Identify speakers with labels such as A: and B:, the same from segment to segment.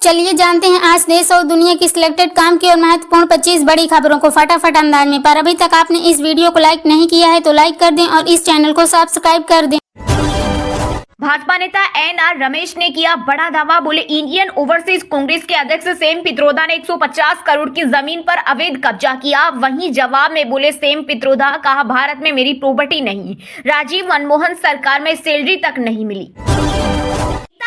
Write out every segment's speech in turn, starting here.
A: चलिए जानते हैं आज देश और दुनिया की सिलेक्टेड काम की और महत्वपूर्ण 25 बड़ी खबरों को फटाफट अंदाज में। पर अभी तक आपने इस वीडियो को लाइक नहीं किया है तो लाइक कर दें और इस चैनल को सब्सक्राइब कर दें।
B: भाजपा नेता एन.आर. रमेश ने किया बड़ा दावा। बोले, इंडियन ओवरसीज कांग्रेस के अध्यक्ष सेम पित्रोदा ने 150 करोड़ की जमीन पर अवैध कब्जा किया। वहीं जवाब में बोले सेम पित्रोदा, कहा भारत में मेरी प्रॉपर्टी नहीं, राजीव मनमोहन सरकार में सैलरी तक नहीं मिली।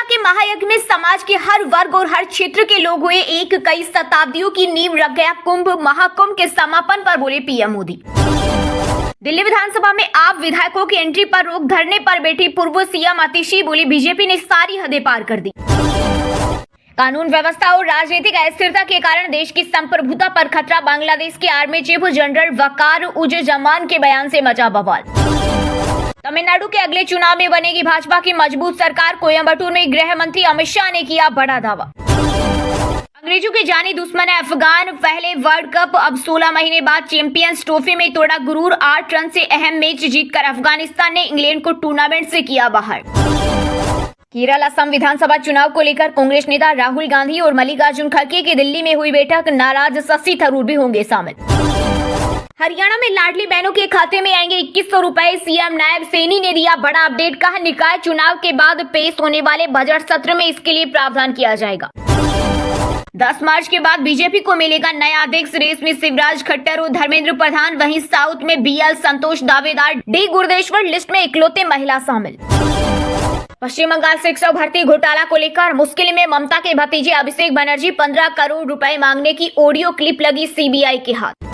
B: के महायज्ञ में समाज के हर वर्ग और हर क्षेत्र के लोग हुए एक, कई शताब्दियों की नींव रख गया कुंभ। महाकुंभ के समापन पर बोले पीएम मोदी। दिल्ली विधानसभा में आप विधायकों की एंट्री पर रोक, धरने पर बैठी पूर्व सीएम आतिशी। बोली, बीजेपी ने सारी हदें पार कर दी। कानून व्यवस्था और राजनीतिक अस्थिरता के कारण देश की संप्रभुता पर खतरा, बांग्लादेश के आर्मी चीफ जनरल वकार उज-जमान के बयान से मचा बवाल। तमिलनाडु के अगले चुनाव में बनेगी भाजपा की मजबूत सरकार। कोयम्बटूर में गृह मंत्री अमित शाह ने किया बड़ा दावा। अंग्रेजों के जानी दुश्मन है अफगान, पहले वर्ल्ड कप, अब 16 महीने बाद चैंपियंस ट्रॉफी में तोड़ा गुरूर। 8 रन से अहम मैच जीतकर अफगानिस्तान ने इंग्लैंड को टूर्नामेंट से किया बाहर। केरल असम विधानसभा चुनाव को लेकर कांग्रेस नेता राहुल गांधी और मल्लिकार्जुन खड़गे की दिल्ली में हुई बैठक, नाराज शशि थरूर भी होंगे शामिल। हरियाणा में लाडली बहनों के खाते में आएंगे 2100 रुपए, सीएम नायब सैनी ने दिया बड़ा अपडेट। कहा, निकाय चुनाव के बाद पेश होने वाले बजट सत्र में इसके लिए प्रावधान किया जाएगा। 10 मार्च के बाद बीजेपी को मिलेगा नया अध्यक्ष, रेस में शिवराज खट्टर और धर्मेंद्र प्रधान। वहीं साउथ में बीएल संतोष दावेदार, डी गुरुदेश्वर लिस्ट में इकलौते महिला शामिल। पश्चिम बंगाल शिक्षक भर्ती घोटाला को लेकर मुश्किल में ममता के भतीजे अभिषेक बनर्जी, 15 करोड़ रुपए मांगने की ऑडियो क्लिप लगी सीबीआई के हाथ।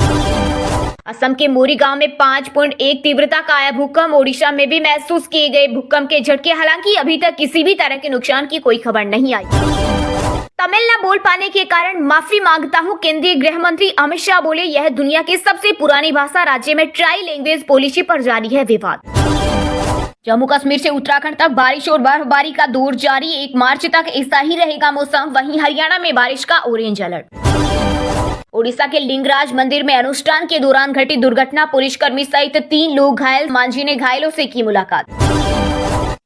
B: असम के मोरी गांव में 5.1 तीव्रता का आया भूकंप, ओडिशा में भी महसूस किए गए भूकंप के झटके। हालांकि अभी तक किसी भी तरह के नुकसान की कोई खबर नहीं आई। तमिल न बोल पाने के कारण माफी मांगता हूं, केंद्रीय गृह मंत्री अमित शाह बोले, यह दुनिया की सबसे पुरानी भाषा। राज्य में ट्राई लैंग्वेज पॉलिसी पर जारी है विवाद। जम्मू कश्मीर से उत्तराखंड तक बारिश और बर्फबारी का दौर जारी, 1 मार्च तक ऐसा ही रहेगा मौसम। वहीं हरियाणा में बारिश का ऑरेंज अलर्ट। ओडिशा के लिंगराज मंदिर में अनुष्ठान के दौरान घटी दुर्घटना, पुलिसकर्मी सहित 3 लोग घायल। मांझी ने घायलों से की मुलाकात।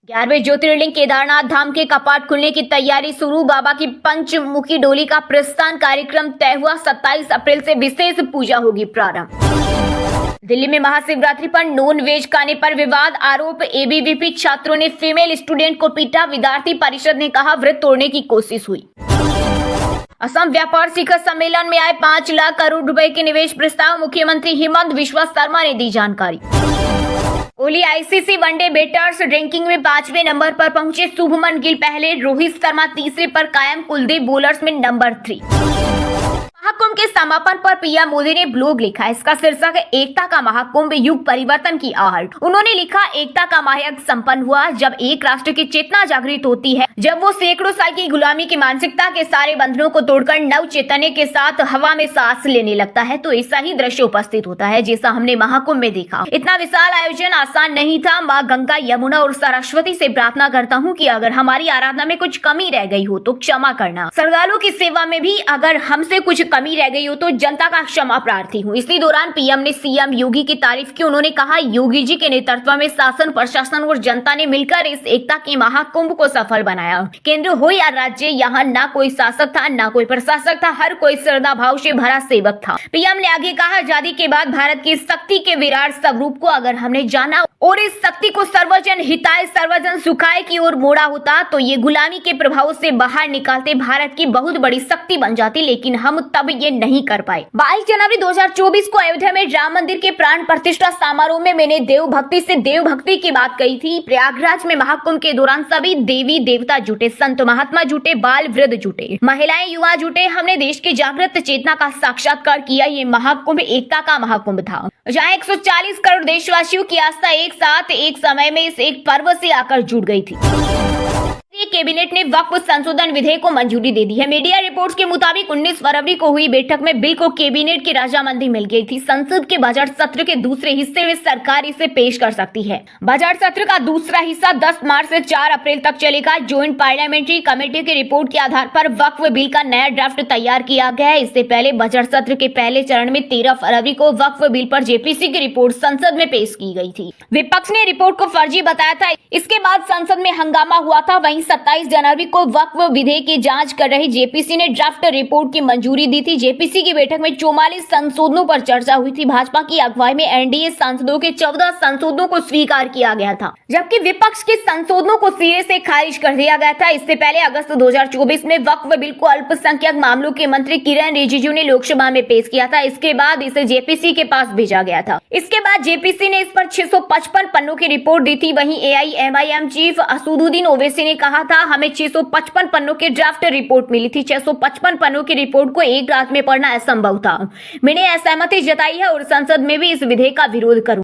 B: 11वें ज्योतिर्लिंग केदारनाथ धाम के कपाट खुलने की तैयारी शुरू, बाबा की पंचमुखी डोली का प्रस्थान कार्यक्रम तय हुआ। 27 अप्रैल से विशेष पूजा होगी प्रारंभ। दिल्ली में महाशिवरात्रि पर नॉन वेज खाने पर विवाद, आरोप, एबीवीपी छात्रों ने फीमेल स्टूडेंट को पीटा। विद्यार्थी परिषद ने कहा व्रत तोड़ने की कोशिश हुई। असम व्यापार शिखर सम्मेलन में आए 5 लाख करोड़ रुपए के निवेश प्रस्ताव, मुख्यमंत्री हेमंत बिस्वा शर्मा ने दी जानकारी। ओली आईसीसी वनडे बैटर्स रैंकिंग में 5वें नंबर पर पहुंचे, शुभमन गिल पहले, रोहित शर्मा तीसरे पर कायम, कुलदीप बॉलर्स में नंबर 3। महाकुंभ के समापन पर पीएम मोदी ने ब्लॉग लिखा, इसका शीर्षक है एकता का महाकुंभ, युग परिवर्तन की आहट। उन्होंने लिखा, एकता का महायज्ञ संपन्न हुआ जब एक राष्ट्र की चेतना जागृत होती है, जब वो सैकड़ों साल की गुलामी की मानसिकता के सारे बंधनों को तोड़कर नव चेतने के साथ हवा में सांस लेने लगता है, तो ऐसा ही दृश्य उपस्थित होता है जैसा हमने महाकुंभ में देखा। इतना विशाल आयोजन आसान नहीं था। माँ गंगा, यमुना और सरस्वती से प्रार्थना करता हूँ कि अगर हमारी आराधना में कुछ कमी रह गई हो तो क्षमा करना। श्रद्धालुओं की सेवा में भी अगर हमसे कुछ कमी रह गई हो तो जनता का क्षमा प्रार्थी हूँ। इसी दौरान पीएम ने सीएम योगी की तारीफ की। उन्होंने कहा, योगी जी के नेतृत्व में शासन, प्रशासन और जनता ने मिलकर इस एकता के महाकुंभ को सफल बनाया। केंद्र हो या राज्य, यहाँ ना कोई शासक था ना कोई प्रशासक था, हर कोई श्रद्धा भाव से भरा सेवक था। पीएम ने आगे कहा, आजादी के बाद भारत की शक्ति के विराट स्वरूप को अगर हमने जाना और इस शक्ति को सर्वजन हिताय सर्वजन सुखाय की ओर मोड़ा होता तो ये गुलामी के प्रभाव से बाहर निकालते भारत की बहुत बड़ी शक्ति बन जाती, लेकिन हम तब ये नहीं कर पाए। 22 जनवरी 2024 को अयोध्या में राम मंदिर के प्राण प्रतिष्ठा समारोह में मैंने देव भक्ति से देव भक्ति की बात कही थी। प्रयागराज में महाकुंभ के दौरान सभी देवी देवता जुटे, संत महात्मा जुटे, बाल वृद्ध जुटे, महिलाएं युवा जुटे। हमने देश की जागृत चेतना का साक्षात्कार किया। ये महाकुंभ एकता का महाकुंभ था, जहाँ 140 करोड़ देशवासियों की आस्था एक साथ एक समय में इस एक पर्व से आकर जुड़ गई थी। कैबिनेट ने वक्फ संशोधन विधेयक को मंजूरी दे दी है। मीडिया रिपोर्ट्स के मुताबिक 19 फरवरी को हुई बैठक में बिल को कैबिनेट की रजामंदी मिल गई थी। संसद के बजट सत्र के दूसरे हिस्से में सरकार इसे पेश कर सकती है। बजट सत्र का दूसरा हिस्सा 10 मार्च से 4 अप्रैल तक चलेगा। ज्वाइंट पार्लियामेंट्री कमेटी की रिपोर्ट के आधार पर वक्फ बिल का नया ड्राफ्ट तैयार किया गया है। इससे पहले बजट सत्र के पहले चरण में 13 फरवरी को वक्फ बिल पर जेपीसी की रिपोर्ट संसद में पेश की गई थी। विपक्ष ने रिपोर्ट को फर्जी बताया था। इसके बाद संसद में हंगामा हुआ था। वहीं 27 जनवरी को वक्फ विधेयक की जांच कर रही जेपीसी ने ड्राफ्ट रिपोर्ट की मंजूरी दी थी। जेपीसी की बैठक में 44 संशोधनों पर चर्चा हुई थी। भाजपा की अगुवाई में एनडीए सांसदों के 14 संशोधनों को स्वीकार किया गया था, जबकि विपक्ष के संशोधनों को सिरे से खारिज कर दिया गया था। इससे पहले अगस्त 2024 में वक्फ बिल को अल्पसंख्यक मामलों के मंत्री किरण रिजिजू ने लोकसभा में पेश किया था। इसके बाद इसे जेपीसी के पास भेजा गया था। इसके बाद जेपीसी ने इस पर 655 पन्नों की रिपोर्ट दी थी। वहीं एआईएमआईएम चीफ असदुद्दीन ओवैसी ने कहा था, हमें 655 पन्नों की ड्राफ्ट रिपोर्ट मिली थी। 655 पन्नों की रिपोर्ट को एक रात में पढ़ना असंभव था। मैंने असहमति जताई है और संसद में भी इस विधेयक का विरोध करूंगा।